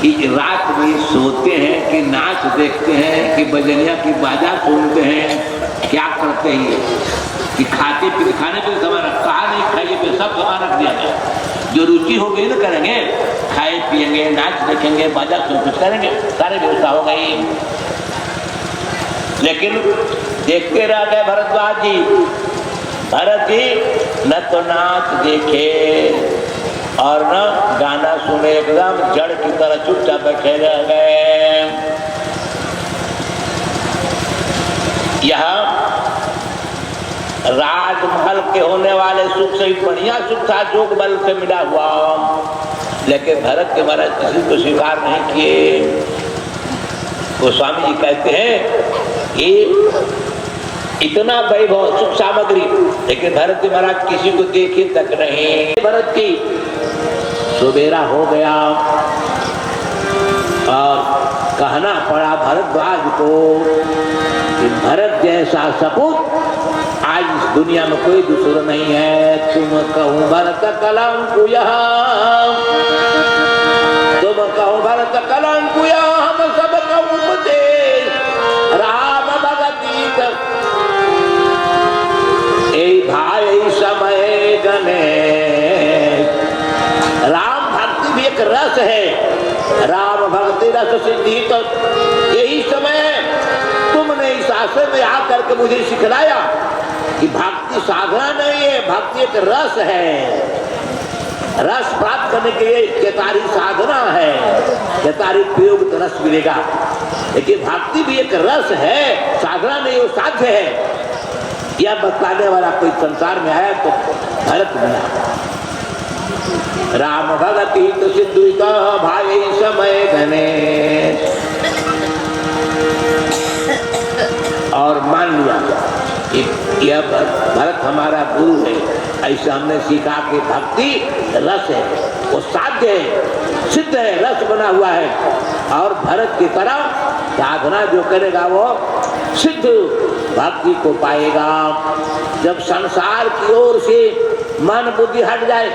कि रात में सोते हैं कि नाच देखते हैं कि बजनिया की बाजा सुनते हैं, क्या करते हैं कि खाते पीते, खाने पीते सामान कहा नहीं, खाइए पे सब सामान रख दिया गया। जो रुचि हो गई ना करेंगे, खाए पिएंगे, नाच देखेंगे, बाजा सब कुछ करेंगे, सारी व्यवस्था हो गई। लेकिन देखते रह गए भरद्वाज जी। भरत जी न तो नाच देखे और न गाना सुने, एकदम जड़ की तरह चुपचाप बैठे रह गए। यहाँ राजमहल के होने वाले सुख से बढ़िया सुख था, जोग बल से मिला हुआ, लेकिन भरत के महाराज किसी को स्वीकार नहीं किए। गोस्वामी जी कहते हैं ये इतना वैभव सुख सामग्री, लेकिन भरत जी महाराज किसी को देखे तक नहीं। भरत की सुबेरा हो गया और कहना पड़ा भरद्वाज को कि भरत जैसा सपूत आज इस दुनिया में कोई दूसरा नहीं है। तुम कहूँ भरत कलंकु यहाँ, तुम कहूँ भरत कलंकु यहाँ, हम सब कहूँ उपदेश राम भगति भाई समय गणेश। राम भक्ति भी एक रस है, राम भक्ति रस सिद्धि, तो यही समय तुमने इस आश्रम में आकर के मुझे सिखलाया कि भक्ति साधना नहीं है, भक्ति एक रस है। रस प्राप्त करने के लिए केतारी साधना है, केतारी प्रयोग तो रस मिलेगा, लेकिन भक्ति भी एक रस है, साधना नहीं, वो साध्य है। यह बतलाने वाला कोई संसार में आया तो भरत बना। राम भगति तो सिद्धि भाई समय गणेश, और मान लिया यह भरत हमारा गुरु है, ऐसा हमने सीखा कि भक्ति रस है, वो साध्य है, सिद्ध है, रस बना हुआ है। और भरत की तरह साधना जो करेगा वो सिद्ध भक्ति को पाएगा। जब संसार की ओर से मन बुद्धि हट जाए,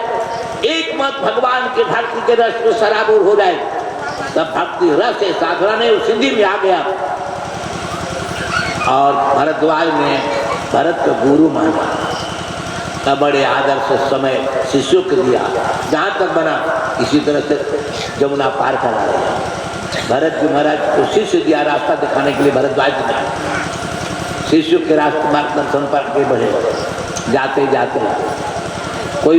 एक मत भगवान के भक्ति के रस में सराबोर हो जाए, तब भक्ति रस है, साधना ने सिद्धि में आ गया। और भरद्वाज ने भरत का गुरु माना, तब बड़े आदर से समय शिष्यों को दिया, जहाँ तक बना इसी तरह से जमुना पार करा दिया। भरत जी महाराज को शिष्य दिया रास्ता दिखाने के लिए। भरद्वाज ने शिष्यों के रास्ते मार्गदर्शन पर आगे बढ़े, जाते जाते कोई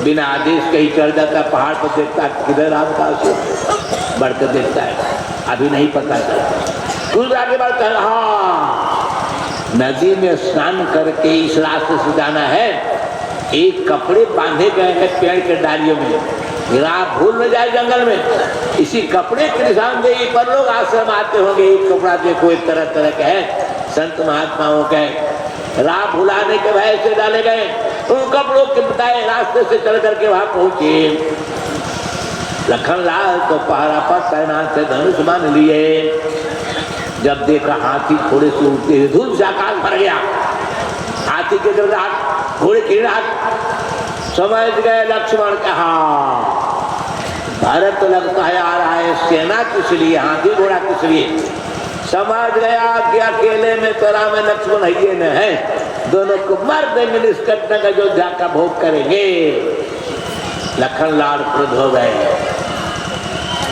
बिना आदेश कहीं चढ़ जाता है पहाड़ पर, देखता है किधर राम का अशोक, बढ़कर देखता है अभी नहीं पता चलता। कुछ आगे बढ़ता है, हाँ नदी में स्नान करके इस रास्ते से जाना है। एक कपड़े बांधे गए हैं पेड़ के डालियों में, राह भूल न जाए जंगल में। इसी कपड़े के निशानदेही पर लोग आश्रम आते होंगे। एक कपड़ा देखो एक तरह तरह के है, संत महात्माओं के राह भुलाने के भय से डाले गए। उन कपड़ों के बताए रास्ते से चल करके वहां पहुंचे। लखनलाल तो पहरा पर तैनात से धनुष मान लिए। जब देखा हाथी थोड़े से उड़ते हुए धूल से आकाश भर गया, हाथी के गिड़ाहट, घोड़े की गिड़ाहट समझ गए लक्ष्मण के, हाँ भरत तो लगता है आ रहा है, सेना किस लिए, हाथी घोड़ा किस लिए। समझ गया कि अकेले में तो राम लक्ष्मण ही न है, दोनों को मार देंगे, निष्कंटक का अयोध्या का भोग करेंगे। लखनलाल क्रुद्ध हो गए।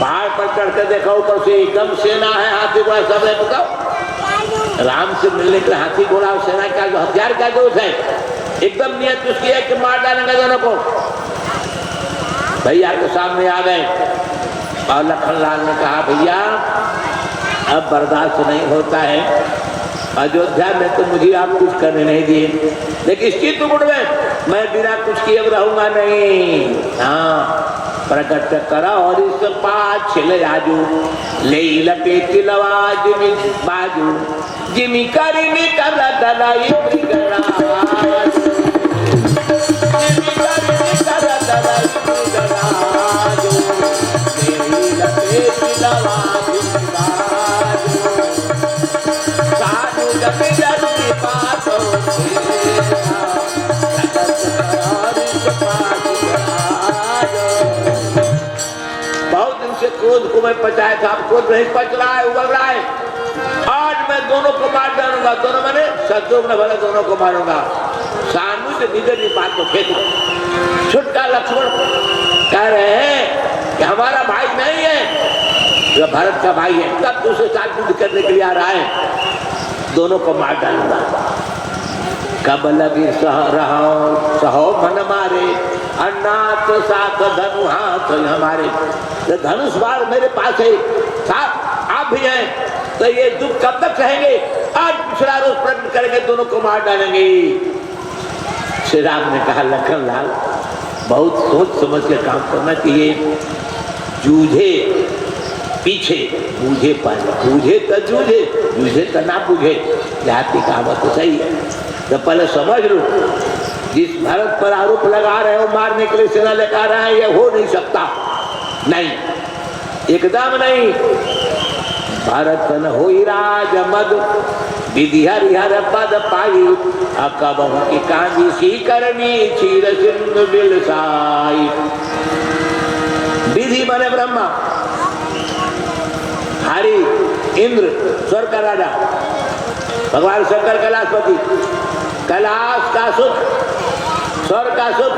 पहाड़ पर चढ़कर देखा ऊपर से एकदम सेना है, हाथी घोड़ा सब है। बताओ राम से मिलने के हाथी घोड़ा और सेना का जो हथियार का जरूरत है, एकदम नियत उसकी है कि मार डालेंगे दोनों को। भैया के सामने आ गए और लखनलाल ने कहा भैया अब बर्दाश्त नहीं होता है, अयोध्या में तो मुझे आप कुछ करने नहीं दिए, लेकिन इस चित्रकूट में मैं बिना कुछ किए रहूंगा नहीं। हाँ प्रकट करा और इस पाँच छिल आजू ले लपेट लवा जिमी बाजू जिमी करी कर दलाई क्रोध को मैं पचाया था, अब क्रोध नहीं पच रहा है, उबल रहा है। आज मैं दोनों को मार डालूंगा, दोनों मैंने शत्रुघ्न भले दोनों को मारूंगा। सानू से निधर बात को खेत छुटका लक्ष्मण कह रहे हैं कि हमारा भाई नहीं है, जो भारत का भाई है, तब दूसरे साथ युद्ध करने के लिए आ रहा है, दोनों को मार डालूंगा। कब लगी सहो मन मारे अन्नाथ साथ धनु हाथ हमारे, तो धनुष बाण मेरे पास है, साथ आप भी हैं, तो ये दुख कब तक सहेंगे। आज पिछड़ा रोज प्रकट करेंगे, दोनों को मार डालेंगे। श्री राम ने कहा लखनलाल बहुत सोच समझ के काम करना चाहिए, जूझे पीछे बूझे पाए, बूझे तो जूझे, जूझे तो ना बूझे, जाति कहावत तो सही है। तो पहले समझ लो जिस भारत पर आरोप लगा रहे हो मारने के लिए सेना लेकर रहे हैं, ये हो नहीं सकता, नहीं एकदम नहीं। भारत न हो राज मद विधि हरिहर पद पाई, अकबहु की कांजी सी करनी क्षीर सिंधु बिलसाई। विधि बने ब्रह्मा, हरि इंद्र स्वर्ग का राजा, भगवान शंकर कैलाशपति, कैलाश का सुख, स्वर्ग का सुख,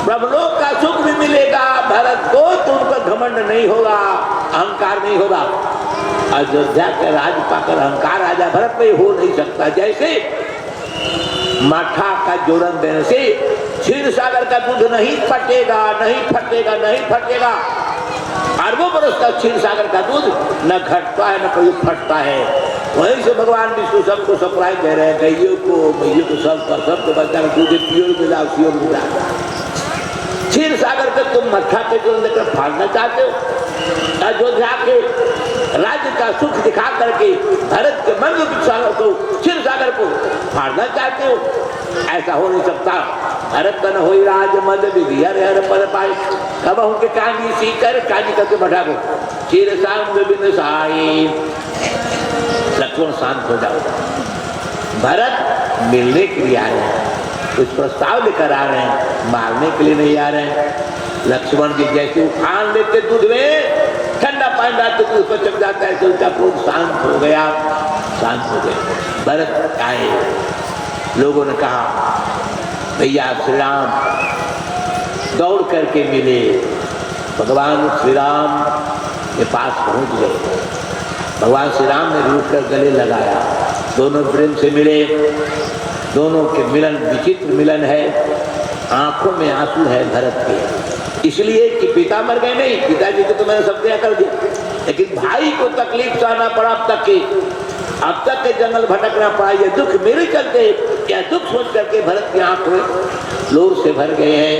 ब्रह्मलोक का सुख भी मिलेगा भरत को, तो उनका घमंड नहीं होगा, अहंकार नहीं होगा। अयोध्या के राज पाकर अहंकार राजा भरत में हो नहीं सकता। जैसे माठा का जोड़न देने से क्षीर सागर का दूध नहीं फटेगा, नहीं फटेगा, नहीं फटेगा। अरबों बरस तक क्षीर सागर का दूध न घटता है न कभी फटता है। वहीं से भगवान विष्णु सबको सप्लाई दे रहे हैं, गैयों को मैयों को सबको बच्चा दूध प्योर मिला, प्योर मिला। क्षीर सागर के तुम मट्ठा पे जो लेकर फाड़ना चाहते हो, अयोध्या के राज्य का सुख दिखा करके भरत के मन को क्षीर सागर को फाड़ना चाहते हो, ऐसा हो नहीं सकता। भरत तन हो राज मद विधि हर पद पाए, कब उनके कांजी सीकर कांजी करके बैठा गो क्षीर सागर बिन साई। लक्ष्मण शांत हो जाओ, भरत मिलने के लिए आ रहे हैं, कुछ प्रस्ताव लेकर आ रहे हैं, मारने के लिए नहीं आ रहे हैं। लक्ष्मण जी जैसे उफान लेते दूध में ठंडा पानी डालते दूध पर चढ़ जाता है, तो उनका क्रोध शांत हो गया, शांत हो गए। भरत आए, लोगों ने कहा भैया श्री राम दौड़ करके मिले, भगवान श्री राम के पास पहुंच गए। भगवान श्री राम ने रूठ कर गले लगाया, दोनों प्रेम से मिले, दोनों के मिलन विचित्र मिलन है। आंखों में आंसू है भरत के, इसलिए कि पिता मर गए नहीं, पिताजी को तो मैंने सब त्याग कर दिया, लेकिन भाई को तकलीफ सहना पड़ा अब तक के जंगल भटकना पड़ा, ये दुख मेरे चलते, या दुख सोच करके भरत की आंख में लोर से भर गए हैं।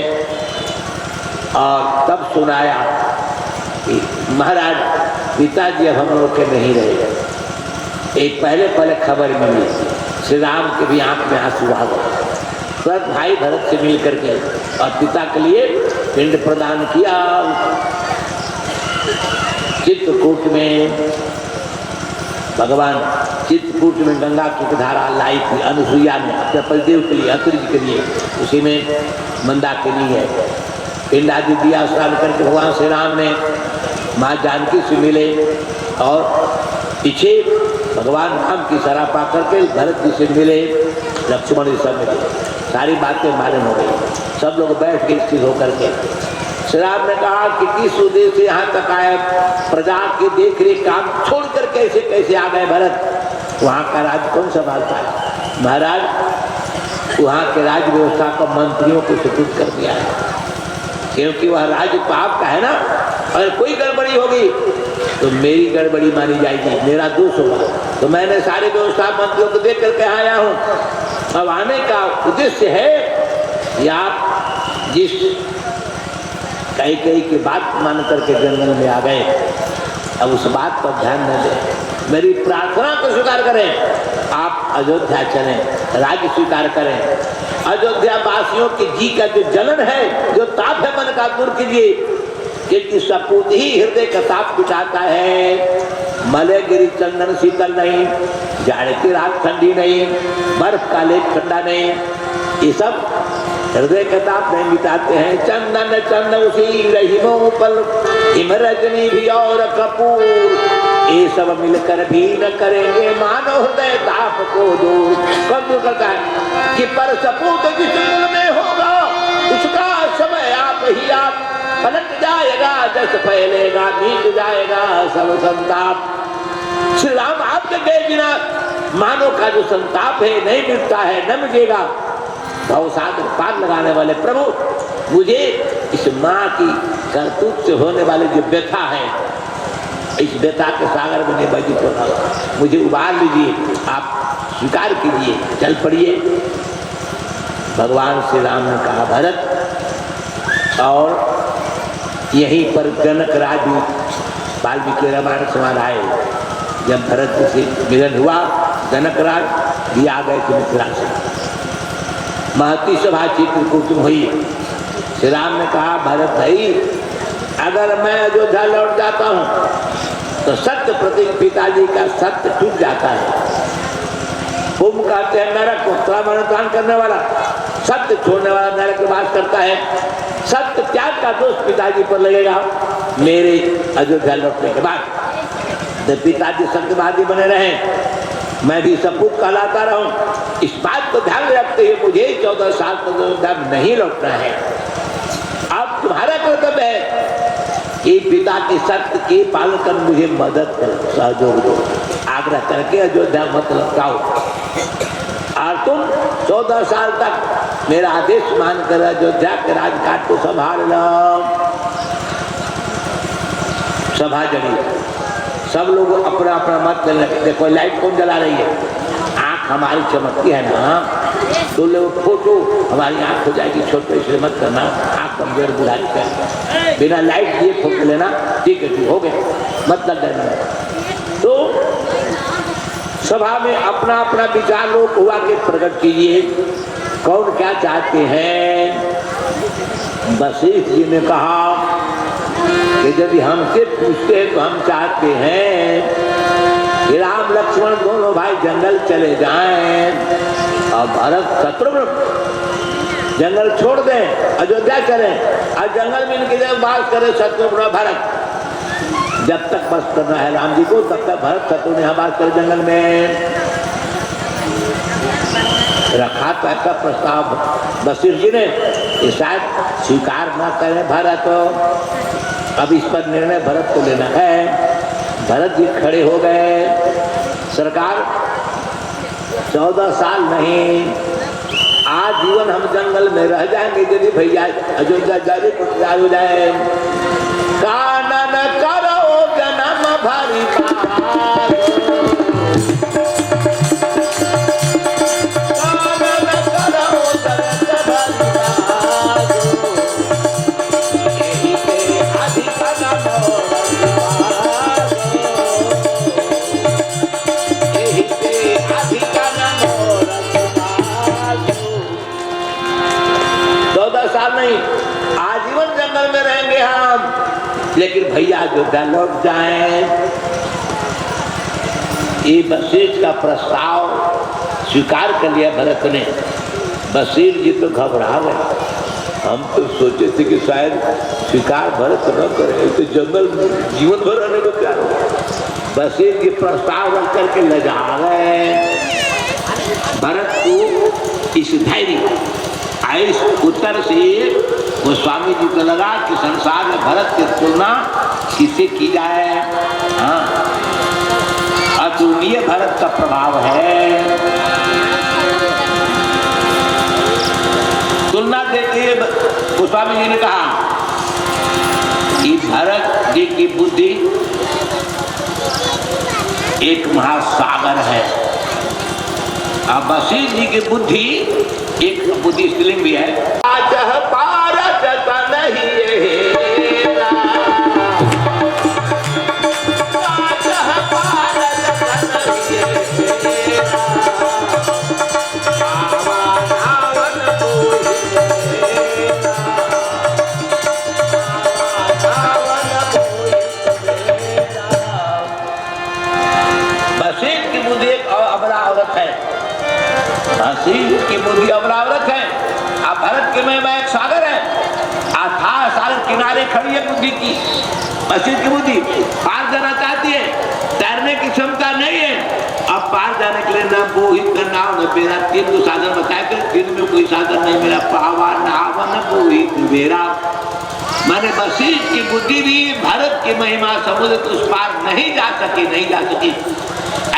और तब सुनाया कि महाराज पिताजी अब हम लोग के नहीं रहे। एक पहले खबर मिली, श्री राम के भी आंख में आंसू आ गए। तुरंत भाई भरत से मिल करके और पिता के लिए पिंड प्रदान किया। चित्रकूट में भगवान चित्रकूट में गंगा की धारा लाई थी अनुसुईया ने अपने पतिदेव के लिए, अत्रि के लिए, उसी में मंदाकिनी है। पिंड आदि दिया, स्नान करके भगवान श्री राम ने माँ जानकी से मिले और पीछे भगवान राम की सरापा करके भरत जी से मिले, लक्ष्मण जी सब मिले, सारी बातें मालूम हो गई। सब लोग बैठ के स्थिर होकर के श्री राम ने कहा कि किस उद्देश्य से यहाँ तक आए, प्रजा के देख रेख काम छोड़कर कैसे कैसे आ गए भरत, वहाँ का राज कौन संभालता है? महाराज वहाँ के राज व्यवस्था को मंत्रियों को सुपुर्द कर दिया है, क्योंकि वह राज्य पाप का है ना। अगर कोई गड़बड़ी होगी तो मेरी गड़बड़ी मानी जाएगी, मेरा दोष होगा, तो मैंने सारी व्यवस्था मंत्रियों को देख करके आया हूँ। अब आने का उद्देश्य है या जिस कई की बात मान करके जंगल में आ गए, अब उस बात पर ध्यान न दें, मेरी प्रार्थना को स्वीकार करें, आप अयोध्या चलें, राज्य स्वीकार करें। अयोध्या वासियों के जी का जो जलन है, जो ताप है मन का दूर कीजिए, क्योंकि सपूत ही हृदय का ताप बुझाता है। मले गिरी चंदन शीतल नहीं, जाड़े की रात ठंडी नहीं, बर्फ का लेप ठंडा नहीं, ये सब हृदय का ताप नहीं मिटाते हैं। चंदन चंद उसी रहीमों पर, हिम रजनी भी और कपूर, ये सब मिलकर भी न करेंगे मानो हृदय ताप को दूर। कब दूर करता है कि पर सपूत जिस दिल में होगा, उसका समय आप ही आप, पलट जाएगा जस फैलेगा, मीट जाएगा सब संताप। श्री राम आपके गए बिना मानो का जो संताप है नहीं मिटता है, न मिटेगा। भवसागर पार लगाने वाले प्रभु, मुझे इस माँ की करतूत से होने वाले जो व्यथा है, इस व्यथा के सागर में नहीं होना, मुझे उबार लीजिए, आप स्वीकार कीजिए, चल पड़िए। भगवान श्री राम ने कहा भरत, और यहीं पर जनक राज वाल्मीकि रामायण समाज आए। जब भरत से मिलन हुआ, जनक राज भी आ गए थे मिथिला से। महती सभा चित्रकूट में हुई। श्री राम ने कहा भरत भाई, अगर मैं अयोध्या लौट जाता हूँ तो सत्य प्रति पिताजी का सत्य टूट जाता है। कुंभ कहते हैं नरक को, त्राण करने वाला, सत्य छोड़ने वाला नरक में वास करता है। सत्य त्याग का दोष पिताजी पर लगेगा मेरे अयोध्या लौटने के बाद। तो पिताजी सत्यवादी बने रहे, मैं भी सपूत कहलाता रहूं, इस बात को ध्यान रखते हुए मुझे 14 साल तक अयोध्या नहीं लौटना है। अब तुम्हारा कर्तव्य है कि पिता के सत्य के पालन कर मुझे मदद करो, सहयोग दो, आग्रह करके अयोध्या मत लौटाओ। और तुम 14 साल तक मेरा आदेश मानकर अयोध्या के राजघाट को संभाल लो। सभा जड़ी, सब लोग अपना अपना मत करने। देखो लाइट कौन जला रही है? आँख हमारी चमकती है ना, तो लोग फोटो हमारी आँख हो जाएगी छोटे, इसलिए मत करना, आँख कमजोर बुढ़ाई कर, बिना लाइट दिए फोटो लेना, ठीक है ठीक हो गए, मत लग जाना। तो सभा में अपना अपना विचार लोग हुआ के प्रकट कीजिए, कौन क्या चाहते हैं। वशिष्ठ जी ने कहा कि यदि हमसे पूछते हैं तो हम चाहते हैं कि राम लक्ष्मण दोनों भाई जंगल चले जाएं और भरत शत्रुघ्न जंगल छोड़ दें, अयोध्या चलें और जंगल में इनकी जगह वास करें शत्रुघ्न भरत। जब तक बस करना है राम जी को, तब तक भरत शत्रुघ्न यहाँ वास करें जंगल में। रखा तो ऐसा प्रस्ताव वशिष्ठ जी ने, शायद स्वीकार न करें भरत। अब इस पर निर्णय भरत को लेना है। भरत जी खड़े हो गए, सरकार 14 साल नहीं आजीवन हम जंगल में रह जाएंगे यदि भैया अयोध्या जाने को तैयार हो जाए। कानन करो जन्म भरी बार, कानन करो जन्म भरी बार, यही के अधिक नमोर बार, यही के अधिक नमोर बार। 14 साल नहीं, आजीवन जंगल में रहेंगे हम, लेकिन भैया अयोध्या लौट जाएं। ये वशिष्ठ का प्रस्ताव स्वीकार कर लिया भरत ने। वशिष्ठ जी तो घबरा गए। हम तो सोचे थे कि शायद स्वीकार भरत न करे, तो जंगल जीवन भर रहने को तैयार हो। वशिष्ठ जी प्रस्ताव रख करके ले जा गए भरत को। इस धैर्य इस उत्तर से वो स्वामी जी को लगा कि संसार में भरत की तुलना किससे की जाए। हाँ, अतुलनीय भरत का प्रभाव है। तुलना देते हुए स्वामी जी ने कहा कि भरत जी की बुद्धि एक महासागर है, अब वशिष्ठ जी की बुद्धि एक बुद्धि स्त्रीलिंग भी है। आज पारस नहीं हेरा, आज पारस नहीं हेरा, रावण मोहि मेरा, रावण मोहि मेरा। वशिष्ठ की बुद्धि एक अबला औरत है, वशिष्ठ की बुद्धि अबलावरत है। अब भरत के में एक सागर है, अथाह सागर किनारे खड़ी है बुद्धि की। वशिष्ठ की बुद्धि पार जाना चाहती है, तैरने की क्षमता नहीं है। अब पार जाने के लिए न बोहित का नाव न बेरा, 3 साधन बताए थे, 3 में कोई साधन नहीं मिला। पावा नाव न बोहित बेरा, माने वशिष्ठ की बुद्धि भी भरत की महिमा समुद्र के उस पार नहीं जा सकी।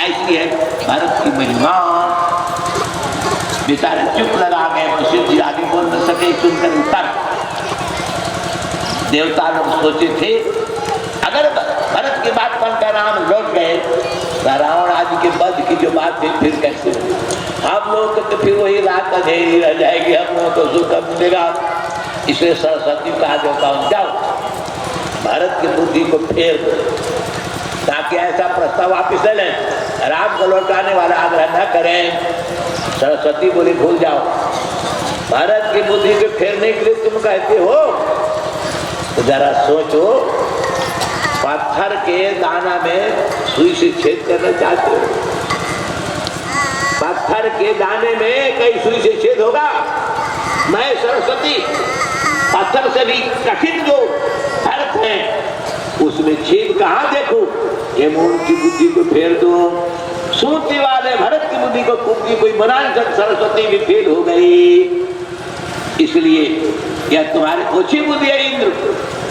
ऐसी है भरत की महिमा। बेचारे चुप लगा गए, वशिष्ठ जी आगे बोल न सके। सुनकर उत्तर देवता लोग सोचे थे अगर भरत की बात मानकर राम लौट गए तो रावण आदि के वध की जो बात थी फिर कैसे होगी। हम लोग तो फिर वही रात अंधेरी रह जाएगी, हम लोगों को सुख मिलेगा। इसलिए सरस्वती कहा देवता जाओ भरत की बुद्धि को फेर दो, ताकि ऐसा प्रस्ताव वापिस ले लें, राम को लौटाने वाला आग्रह न करें। सरस्वती बोली भूल जाओ, भारत की बुद्धि को फेरने के लिए तुम कहते हो तो जरा सोचो, पत्थर के दाना में सुई से छेद करना चाहते हो? पत्थर के दाने में कई सुई से छेद होगा? मैं सरस्वती पत्थर से भी कठिन जो अर्थ है उसमें छेद कहाँ देखूं कि मैं उनकी बुद्धि को फेर दूं। सूती वाले भरत की बुद्धि को कुंती कोई बना नहीं सकती, सरस्वती भी फेल हो गई। इसलिए यह तुम्हारी ओछी बुद्धि है इंद्र,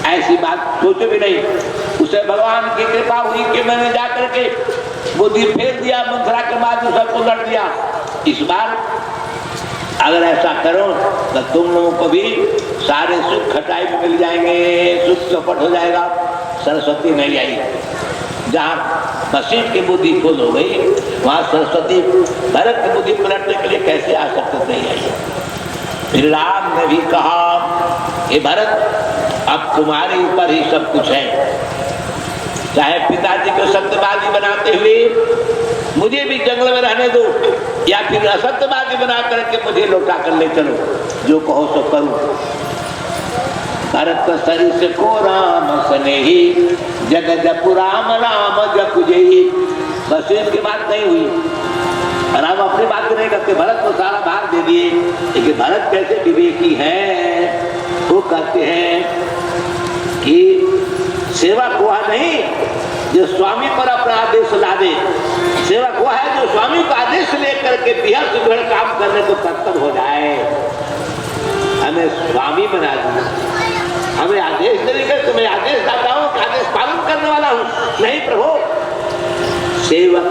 ऐसी बात सोचो भी नहीं। उसे भगवान की कृपा हुई कि मैंने जाकर के बुद्धि फेर दिया, मंथरा के बाद सबको लड़ दिया। इस बार अगर ऐसा करो तो तुम लोगों को भी सारे सुख खटाई में मिल जाएंगे, सुख चौपट हो जाएगा। सरस्वती नहीं आई, जहाँ वशिष्ठ की बुद्धि खोल हो गई वहाँ सरस्वती भरत की बुद्धि पलटने के लिए कैसे आ सकते नहीं आई। फिर राम ने भी कहा हे भरत अब तुम्हारे ऊपर ही सब कुछ है, चाहे पिताजी को सत्यवादी बनाते हुए मुझे भी जंगल में रहने दो या फिर असत्यवादी बना करके मुझे लौटा कर ले चलो, जो कहो सो करूं। भरत शरीर से को राम स्नेही जग जपु राम राम जपु जही। बस इसकी बात नहीं हुई, राम अपनी बात नहीं करते, भरत को सारा भाग दे दिए। लेकिन भरत कैसे विवेकी है, वो कहते हैं कि सेवक वह नहीं जो स्वामी पर अपना आदेश ला दे, सेवक वह है जो स्वामी का आदेश लेकर के बिहड़ से बिहड़ काम करने को तत्पर हो जाए। हमें स्वामी बना दिया, हमें आदेश देने के तुम्हें आदेश दाता हूँ, आदेश पालन करने वाला हूँ। नहीं प्रभु, सेवक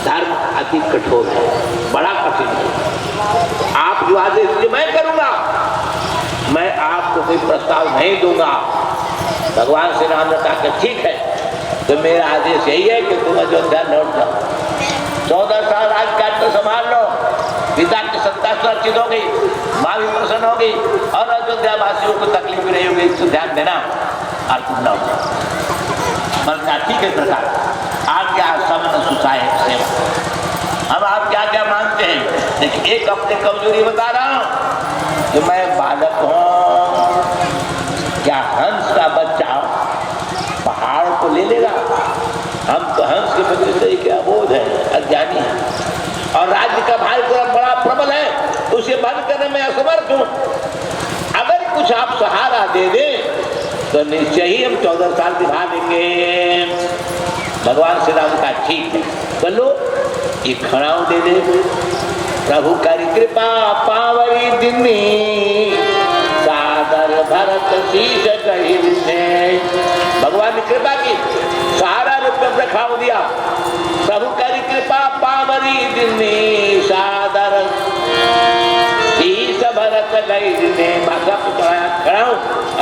धर्म अति कठोर है, बड़ा कठिन है। आप जो आदेश दिए मैं करूंगा, मैं आपको कोई प्रस्ताव नहीं दूंगा। भगवान श्री राम ने कहा कि ठीक है, तो मेरा आदेश यही है कि तुम अयोध्या लौट जाओ, 14 साल राजकाज संभाल लो, पिता की सत्ता सुरक्षित हो गई, माँ भी प्रसन्न हो गई और अयोध्या वासियों को तकलीफ नहीं होगी, इसको ध्यान देना और तुम लौट जाओ। मरना ठीक है प्रकार आज्ञा समन सुसाय सेवा। अब आप क्या क्या मानते हैं? देखिए, एक अपनी कमजोरी बता रहा हूं कि मैं बालक हूं, क्या हंस का बच्चा पहाड़ को ले लेगा? हम तो हंस के प्रति सही के अबोध है, अज्ञानी है और राज्य का भाई बड़ा प्रबल है, उसे बंद करने में असमर्थ हूं। अगर कुछ आप सहारा दे दें तो निश्चय ही हम 14 साल दिखा देंगे। भगवान श्री राम का ठीक है, बोलो ये खड़ाऊ दे दे। प्रभु करी कृपा पावरी दिनी, सादर भरत शीश कही। भगवान ने कृपा की, सारा रूप में खड़ाऊ दिया। प्रभु करी कृपा पावरी दिनी, सादर शीश भरत गई। माथा पे चढ़ाया खड़ाऊ